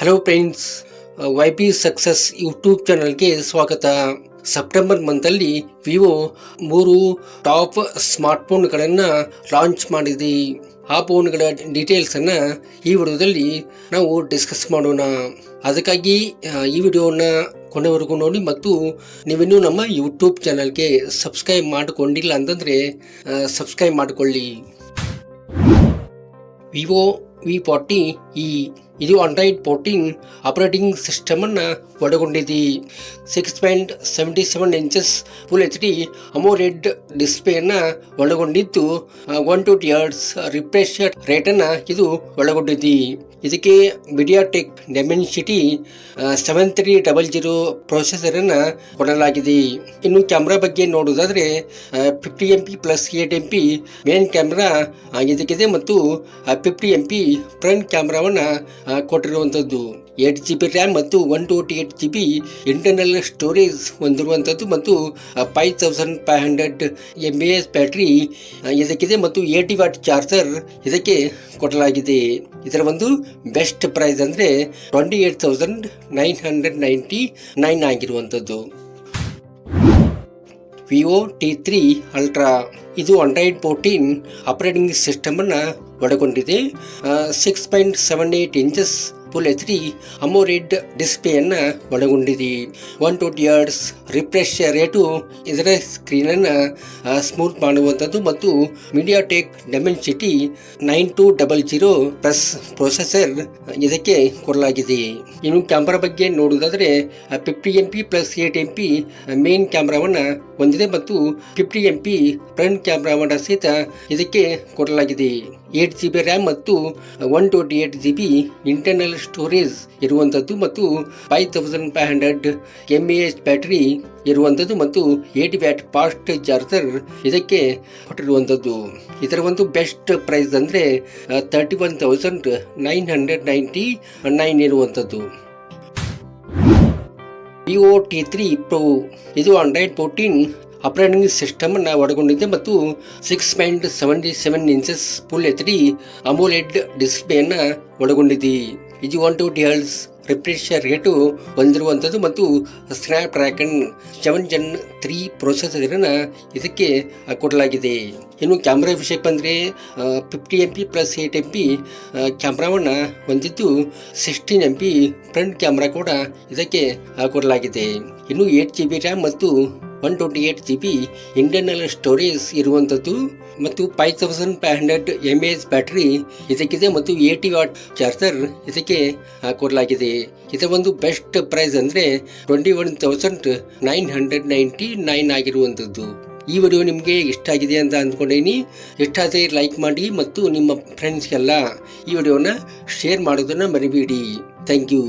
Hello friends, YP success YouTube ಚಾನಲ್ಗೆ ಸ್ವಾಗತ. September ಮಂತಲ್ಲಿ Vivo 3 top ಸ್ಮಾರ್ಟ್ಫೋನ್ಗಳನ್ನು launch ಮಾಡಿದೆ. ಆ ಫೋನ್ಗಳ ಡೀಟೇಲ್ಸನ್ನು ಈ ವಿಡಿಯೋದಲ್ಲಿ ನಾವು ಡಿಸ್ಕಸ್ ಮಾಡೋಣ. ಅದಕ್ಕಾಗಿ ಈ ವಿಡಿಯೋನ ಕೊನೆವರೆಗೂ ನೋಡಿ ಮತ್ತು ನೀವಿನ್ನೂ ನಮ್ಮ ಯೂಟ್ಯೂಬ್ ಚಾನಲ್ಗೆ ಸಬ್ಸ್ಕ್ರೈಬ್ ಮಾಡಿಕೊಂಡಿಲ್ಲ ಅಂತಂದರೆ ಸಬ್ಸ್ಕ್ರೈಬ್ ಮಾಡಿಕೊಳ್ಳಿ. ವಿವೋ V40e ಇದು ಆಂಡ್ರಾಯ್ಡ್ 14 ಆಪರೇಟಿಂಗ್ ಸಿಸ್ಟಮನ್ನು ಒಳಗೊಂಡಿದೆ. 6.77 ಇಂಚಸ್ ಫುಲ್ HD ಅಮೋಲೆಡ್ ಡಿಸ್ಪ್ಲೇಯನ್ನು ಒಳಗೊಂಡಿದ್ದು 120 ಹರ್ಟ್ಜ್ ರಿಫ್ರೆಶ್ ರೇಟನ್ನು ಇದು ಒಳಗೊಂಡಿದೆ. ಇದಕ್ಕೆ MediaTek Dimensity 7300 ಪ್ರೊಸೆಸರನ್ನು ಕೊಡಲಾಗಿದೆ. ಇನ್ನು ಕ್ಯಾಮ್ರಾ ಬಗ್ಗೆ ನೋಡೋದಾದರೆ 50MP plus 8MP main camera ಇದಕ್ಕಿದೆ ಮತ್ತು 50MP ಫ್ರಂಟ್ ಕ್ಯಾಮ್ರಾವನ್ನು ಕೊಟ್ಟಿರುವಂಥದ್ದು. 8GB ರ್ಯಾಮ್ ಮತ್ತು 128GB ಇಂಟರ್ನಲ್ ಸ್ಟೋರೇಜ್ ಹೊಂದಿರುವಂಥದ್ದು ಮತ್ತು 5500 mAh ಬ್ಯಾಟ್ರಿ ಇದಕ್ಕಿದೆ ಮತ್ತು 80 ವಾಟ್ ಚಾರ್ಜರ್ ಇದಕ್ಕೆ ಕೊಡಲಾಗಿದೆ. ಇದರ ಒಂದು ಬೆಸ್ಟ್ ಪ್ರೈಸ್ ಅಂದರೆ 28,999 ಆಗಿರುವಂಥದ್ದು. ವಿವೋ T3 ಅಲ್ಟ್ರಾ ಇದು ಆಂಡ್ರಾಯ್ಡ್ 14 ಆಪರೇಟಿಂಗ್ ಸಿಸ್ಟಮನ್ನು ಒಳಗೊಂಡಿದೆ. 6.78 ಇಂಚಸ್ ಫುಲ್ HD ಅಮೋಲೆಡ್ ಡಿಸ್ಪ್ಲೇಯನ್ನು ಒಳಗೊಂಡಿದೆ. 120 ಹರ್ಟ್ಜ್ ರಿಫ್ರೆಶ್ ರೇಟು ಇದರ ಸ್ಕ್ರೀನನ್ನು ಸ್ಮೂತ್ ಮಾಡುವಂಥದ್ದು ಮತ್ತು MediaTek Dimensity 9200 ಪ್ಲಸ್ ಪ್ರೊಸೆಸರ್ ಇದಕ್ಕೆ ಕೊಡಲಾಗಿದೆ. ಇನ್ನು ಕ್ಯಾಮ್ರಾ ಬಗ್ಗೆ ನೋಡುವುದಾದರೆ 50MP ಪ್ಲಸ್ 8MP ಮೇನ್ ಕ್ಯಾಮ್ರಾವನ್ನು ಹೊಂದಿದೆ ಮತ್ತು 50MP ಫ್ರಂಟ್ ಕ್ಯಾಮ್ರಾವನ್ನು ಸಹಿತ ಇದಕ್ಕೆ ಕೊಡಲಾಗಿದೆ. 8GB ರ್ಯಾಮ್ ಮತ್ತು 128GB ಇಂಟರ್ನಲ್ ಸ್ಟೋರೇಜ್ ಇರುವಂಥದ್ದು ಮತ್ತು 5500 mAh ಬ್ಯಾಟರಿ ಇರುವಂಥದ್ದು ಮತ್ತು 80 ವ್ಯಾಟ್ ಫಾಸ್ಟ್ ಚಾರ್ಜರ್ ಇದಕ್ಕೆ ಕೊಟ್ಟಿರುವಂಥದ್ದು. ಇದರ ಒಂದು ಬೆಸ್ಟ್ ಪ್ರೈಸ್ ಅಂದರೆ 31,999 ಇರುವಂಥದ್ದು. ವಿವೋ T3 Pro ಇದು ಆಂಡ್ರಾಯ್ಡ್ 14 ಆಪರೇಟಿಂಗ್ ಸಿಸ್ಟಮನ್ನು ಒಳಗೊಂಡಿದೆ ಮತ್ತು 6.77 ಇಂಚಸ್ ಫುಲ್ HD ಅಮೋಲೆಡ್ ಡಿಸ್ಪ್ಲೇಯನ್ನು ಒಳಗೊಂಡಿದೆ. ಇದು 120 ಹರ್ಟ್ಜ್ ರಿಫ್ರೆಶ್ ರೇಟು ಹೊಂದಿರುವಂಥದ್ದು ಮತ್ತು ಸ್ನ್ಯಾಪ್ಡ್ರ್ಯಾಗನ್ 7 Gen 3 ಪ್ರೊಸೆಸರನ್ನು ಇದಕ್ಕೆ ಕೊಡಲಾಗಿದೆ. ಇನ್ನು ಕ್ಯಾಮ್ರಾ ವಿಷಯಕ್ಕೆ ಬಂದರೆ 50MP ಪ್ಲಸ್ 8MP ಕ್ಯಾಮ್ರಾವನ್ನು ಹೊಂದಿದ್ದು 16MP ಫ್ರಂಟ್ ಕ್ಯಾಮ್ರಾ ಕೂಡ ಇದಕ್ಕೆ ಕೊಡಲಾಗಿದೆ. ಇನ್ನು 8GB ರ್ಯಾಮ್ ಮತ್ತು 128GB ಇಂಟರ್ನಲ್ ಸ್ಟೋರೇಜ್ ಇರುವಂಥದ್ದು ಮತ್ತು 5500 mAh ಬ್ಯಾಟ್ರಿ ಇದಕ್ಕಿದೆ ಮತ್ತು 80 ವಾಟ್ ಚಾರ್ಜರ್ ಇದಕ್ಕೆ ಕೊಡಲಾಗಿದೆ. ಇದರ ಒಂದು ಬೆಸ್ಟ್ ಪ್ರೈಸ್ ಅಂದರೆ 21,999 ಆಗಿರುವಂಥದ್ದು. ಈ ವಿಡಿಯೋ ನಿಮಗೆ ಇಷ್ಟ ಆಗಿದೆ ಅಂತ ಅಂದ್ಕೊಂಡಿದ್ದೀನಿ. ಇಷ್ಟ ಆದರೆ ಲೈಕ್ ಮಾಡಿ ಮತ್ತು ನಿಮ್ಮ ಫ್ರೆಂಡ್ಸ್ಗೆಲ್ಲ ಈ ವಿಡಿಯೋನ ಶೇರ್ ಮಾಡೋದನ್ನು ಮರಿಬೇಡಿ. Thank you.